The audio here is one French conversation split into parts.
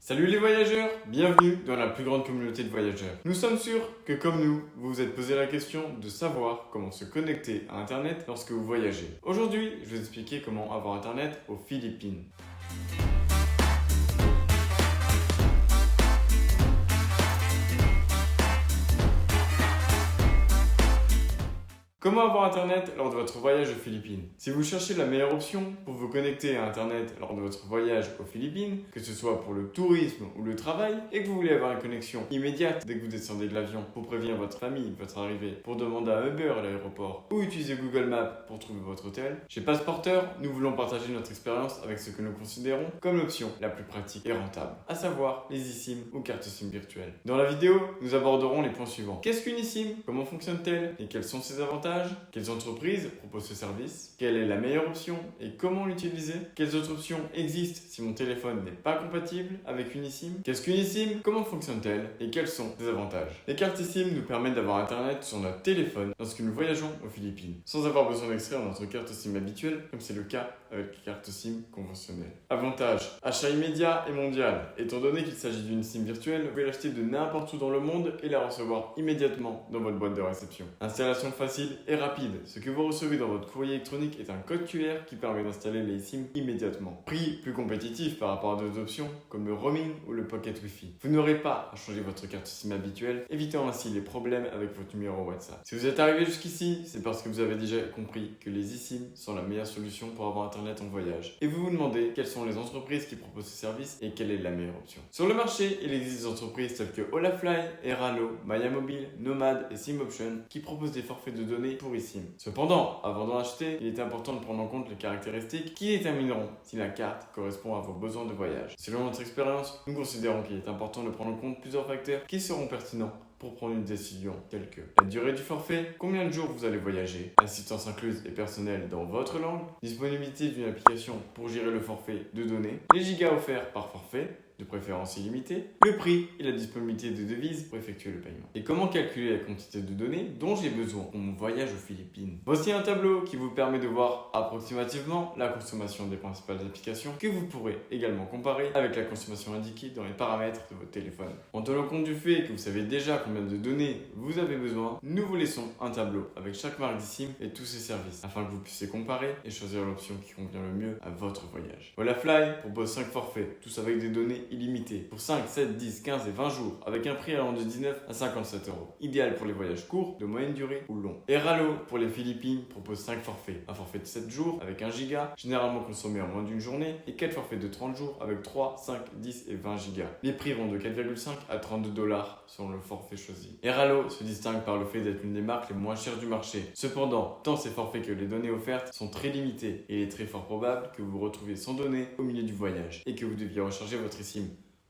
Salut les voyageurs, bienvenue dans la plus grande communauté de voyageurs. Nous sommes sûrs que comme nous, vous vous êtes posé la question de savoir comment se connecter à Internet lorsque vous voyagez. Aujourd'hui, je vais vous expliquer comment avoir Internet aux Philippines. Comment avoir Internet lors de votre voyage aux Philippines? Si vous cherchez la meilleure option pour vous connecter à Internet lors de votre voyage aux Philippines, que ce soit pour le tourisme ou le travail, et que vous voulez avoir une connexion immédiate dès que vous descendez de l'avion pour prévenir votre famille de votre arrivée, pour demander un Uber à l'aéroport, ou utiliser Google Maps pour trouver votre hôtel, chez Passeporteur, nous voulons partager notre expérience avec ce que nous considérons comme l'option la plus pratique et rentable, à savoir les eSIM ou cartes SIM virtuelles. Dans la vidéo, nous aborderons les points suivants. Qu'est-ce qu'une eSIM? Comment fonctionne-t-elle? Et quels sont ses avantages? Quelles entreprises proposent ce service? Quelle est la meilleure option et comment l'utiliser? Quelles autres options existent si mon téléphone n'est pas compatible avec une eSIM? Qu'est-ce qu'une eSIM? Comment fonctionne-t-elle et quels sont ses avantages? Les cartes eSIM nous permettent d'avoir Internet sur notre téléphone lorsque nous voyageons aux Philippines, sans avoir besoin d'extraire notre carte SIM habituelle comme c'est le cas avec les cartes SIM conventionnelles. Avantage: achat immédiat et mondial. Étant donné qu'il s'agit d'une SIM virtuelle, vous pouvez l'acheter de n'importe où dans le monde et la recevoir immédiatement dans votre boîte de réception. Installation facile et rapide. Ce que vous recevez dans votre courrier électronique est un code QR qui permet d'installer les SIM immédiatement. Prix plus compétitif par rapport à d'autres options comme le roaming ou le pocket Wi-Fi. Vous n'aurez pas à changer votre carte SIM habituelle, évitant ainsi les problèmes avec votre numéro WhatsApp. Si vous êtes arrivé jusqu'ici, c'est parce que vous avez déjà compris que les eSIM sont la meilleure solution pour avoir Internet en voyage. Et vous vous demandez quelles sont les entreprises qui proposent ce service et quelle est la meilleure option. Sur le marché, il existe des entreprises telles que Olafly, Airalo, Mayamobile, Nomad et SimOption qui proposent des forfaits de données pour eSIM. Cependant, avant d'en acheter, il est important de prendre en compte les caractéristiques qui détermineront si la carte correspond à vos besoins de voyage. Selon notre expérience, nous considérons qu'il est important de prendre en compte plusieurs facteurs qui seront pertinents pour prendre une décision telle que la durée du forfait, combien de jours vous allez voyager, assistance incluse et personnelle dans votre langue, disponibilité d'une application pour gérer le forfait de données, les gigas offerts par forfait, de préférence illimitée, le prix et la disponibilité de devises pour effectuer le paiement. Et comment calculer la quantité de données dont j'ai besoin pour mon voyage aux Philippines? Voici un tableau qui vous permet de voir approximativement la consommation des principales applications que vous pourrez également comparer avec la consommation indiquée dans les paramètres de votre téléphone. En tenant compte du fait que vous savez déjà combien de données vous avez besoin, nous vous laissons un tableau avec chaque marque d'eSIM et tous ses services afin que vous puissiez comparer et choisir l'option qui convient le mieux à votre voyage. Olafly propose 5 forfaits, tous avec des données illimité pour 5, 7, 10, 15 et 20 jours avec un prix allant de 19 à 57 euros. Idéal pour les voyages courts, de moyenne durée ou longs. Airalo pour les Philippines propose 5 forfaits. Un forfait de 7 jours avec 1 giga, généralement consommé en moins d'une journée, et 4 forfaits de 30 jours avec 3, 5, 10 et 20 gigas. Les prix vont de 4,5 à 32 $ selon le forfait choisi. Airalo se distingue par le fait d'être l'une des marques les moins chères du marché. Cependant, tant ses forfaits que les données offertes sont très limitées et il est très fort probable que vous vous retrouviez sans données au milieu du voyage et que vous deviez recharger votre eSIM.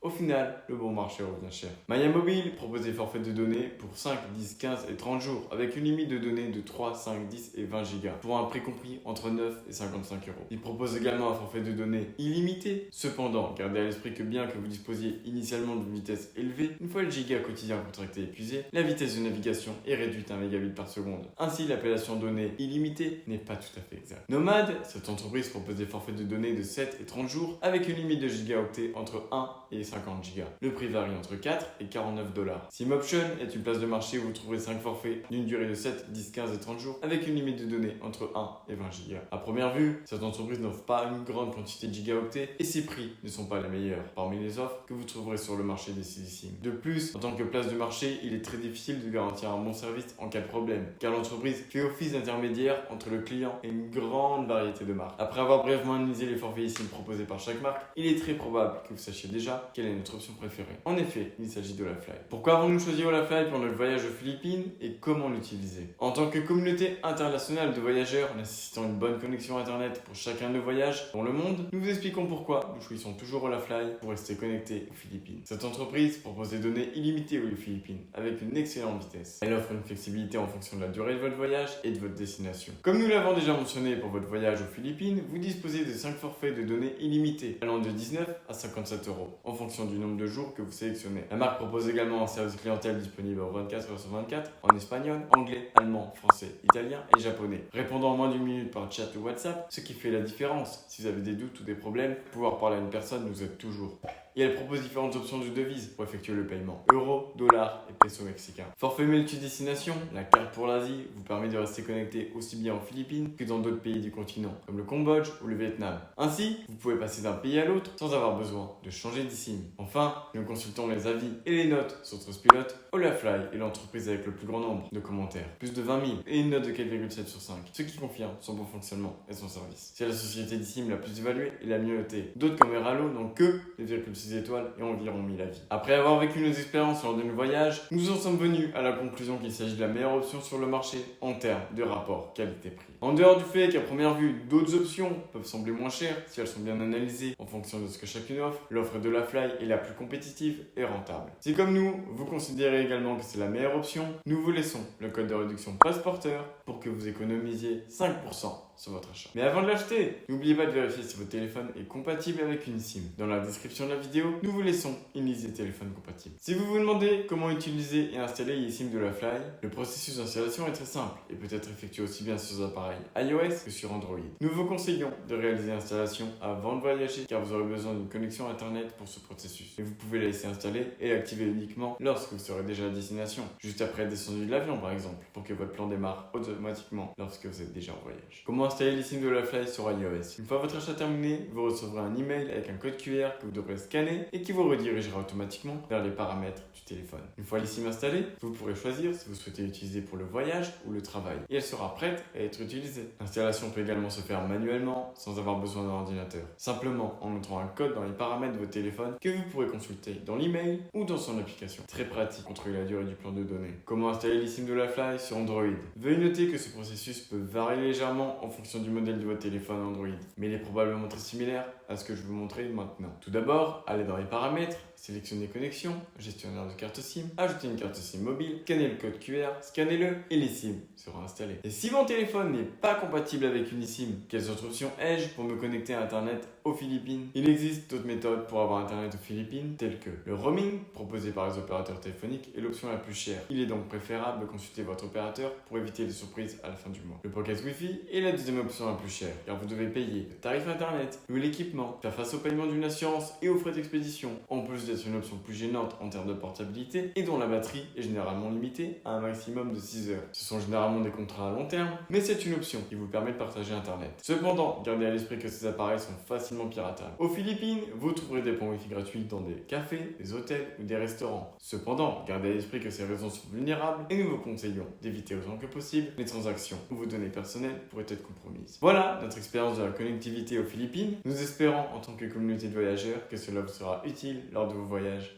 Au final, le bon marché revient cher. Mayamobile propose des forfaits de données pour 5, 10, 15 et 30 jours avec une limite de données de 3, 5, 10 et 20 gigas pour un prix compris entre 9 et 55 euros. Il propose également un forfait de données illimité. Cependant, gardez à l'esprit que bien que vous disposiez initialement d'une vitesse élevée, une fois le giga quotidien contracté épuisé, la vitesse de navigation est réduite à 1 mégabit par seconde. Ainsi, l'appellation données illimitée n'est pas tout à fait exacte. Nomad, cette entreprise propose des forfaits de données de 7 et 30 jours avec une limite de gigaoctets entre 1 et 50 Go. Le prix varie entre 4 et 49 $. SimOption est une place de marché où vous trouverez 5 forfaits d'une durée de 7, 10, 15 et 30 jours avec une limite de données entre 1 et 20 Go. À première vue, cette entreprise n'offre pas une grande quantité de gigaoctets et ses prix ne sont pas les meilleurs parmi les offres que vous trouverez sur le marché des eSIM. De plus, en tant que place de marché, il est très difficile de garantir un bon service en cas de problème car l'entreprise fait office d'intermédiaire entre le client et une grande variété de marques. Après avoir brièvement analysé les forfaits eSIM proposés par chaque marque, il est très probable que vous sachiez déjà quelle est notre option préférée. En effet, il s'agit d'Olafly. Pourquoi avons-nous choisi Olafly pour notre voyage aux Philippines et comment l'utiliser? En tant que communauté internationale de voyageurs nécessitant une bonne connexion Internet pour chacun de nos voyages dans le monde, nous vous expliquons pourquoi nous choisissons toujours Olafly pour rester connectés aux Philippines. Cette entreprise propose des données illimitées aux Philippines avec une excellente vitesse. Elle offre une flexibilité en fonction de la durée de votre voyage et de votre destination. Comme nous l'avons déjà mentionné pour votre voyage aux Philippines, vous disposez de 5 forfaits de données illimitées allant de 19 à 57 euros en fonction du nombre de jours que vous sélectionnez. La marque propose également un service clientèle disponible 24 heures sur 24 en espagnol, anglais, allemand, français, italien et japonais, répondant en moins d'une minute par chat ou WhatsApp, ce qui fait la différence. Si vous avez des doutes ou des problèmes, pouvoir parler à une personne nous aide toujours. et elle propose différentes options de devises pour effectuer le paiement. Euro, dollar et peso mexicain. Forfait multi-destination, la carte pour l'Asie vous permet de rester connecté aussi bien aux Philippines que dans d'autres pays du continent, comme le Cambodge ou le Vietnam. Ainsi, vous pouvez passer d'un pays à l'autre sans avoir besoin de changer d'eSIM. Enfin, nous consultons les avis et les notes sur Trustpilot. Olafly est l'entreprise avec le plus grand nombre de commentaires, plus de 20 000 et une note de 4,7 sur 5, ce qui confirme son bon fonctionnement et son service. C'est la société d'eSIM la plus évaluée et la mieux notée. D'autres comme Eralo n'ont que 2,6 étoiles et environ 1000 avis. Après avoir vécu nos expériences lors de nos voyages, nous en sommes venus à la conclusion qu'il s'agit de la meilleure option sur le marché en termes de rapport qualité-prix. En dehors du fait qu'à première vue, d'autres options peuvent sembler moins chères si elles sont bien analysées en fonction de ce que chacune offre, l'offre de Olafly est la plus compétitive et rentable. Si comme nous, vous considérez également que c'est la meilleure option, nous vous laissons le code de réduction Passeporteur pour que vous économisiez 5% sur votre achat. Mais avant de l'acheter, n'oubliez pas de vérifier si votre téléphone est compatible avec une SIM. Dans la description de la vidéo, nous vous laissons une liste des téléphones compatibles. Si vous vous demandez comment utiliser et installer l'eSIM de Olafly, le processus d'installation est très simple et peut être effectué aussi bien sur les appareils iOS que sur Android. Nous vous conseillons de réaliser l'installation avant de voyager car vous aurez besoin d'une connexion internet pour ce processus. Et vous pouvez la laisser installer et l'activer uniquement lorsque vous serez déjà à destination, juste après être descendu de l'avion par exemple, pour que votre plan démarre automatiquement lorsque vous êtes déjà en voyage. Comment installer l'eSIM de Olafly sur iOS? Une fois votre achat terminé, vous recevrez un email avec un code QR que vous devrez scanner et qui vous redirigera automatiquement vers les paramètres du téléphone. Une fois l'eSIM installée, vous pourrez choisir si vous souhaitez l'utiliser pour le voyage ou le travail et elle sera prête à être utilisée. L'installation peut également se faire manuellement sans avoir besoin d'un ordinateur, simplement en entrant un code dans les paramètres de votre téléphone que vous pourrez consulter dans l'email ou dans son application. Très pratique pour contrôler la durée du plan de données. Comment installer l'eSIM de Olafly sur Android? Veuillez noter que ce processus peut varier légèrement en fonction du modèle de votre téléphone Android, mais il est probablement très similaire à ce que je vais vous montrer maintenant. Tout d'abord, allez dans les paramètres, sélectionnez connexion, gestionnaire de carte SIM, ajoutez une carte SIM mobile, scannez le code QR, scannez-le et l'eSIM sera installée. Et si mon téléphone n'est pas compatible avec une eSIM, quelles autres options ai-je pour me connecter à Internet aux Philippines? Il existe d'autres méthodes pour avoir Internet aux Philippines, telles que le roaming, proposé par les opérateurs téléphoniques, est l'option la plus chère. Il est donc préférable de consulter votre opérateur pour éviter les surprises à la fin du mois. Le Pocket Wi-Fi est la deuxième option la plus chère, car vous devez payer le tarif Internet, louer l'équipement, faire face au paiement d'une assurance et aux frais d'expédition, en plus d'être une option plus gênante en termes de portabilité et dont la batterie est généralement limitée à un maximum de 6 heures. Ce sont généralement des contrats à long terme, mais c'est une option qui vous permet de partager Internet. Cependant, gardez à l'esprit que ces appareils sont facilement piratables. Aux Philippines, vous trouverez des points Wi-Fi gratuits dans des cafés, des hôtels ou des restaurants. Cependant, gardez à l'esprit que ces réseaux sont vulnérables et nous vous conseillons d'éviter autant que possible les transactions où vos données personnelles pourraient être compromises. Voilà notre expérience de la connectivité aux Philippines. Nous espérons en tant que communauté de voyageurs que cela vous sera utile lors de vos voyages.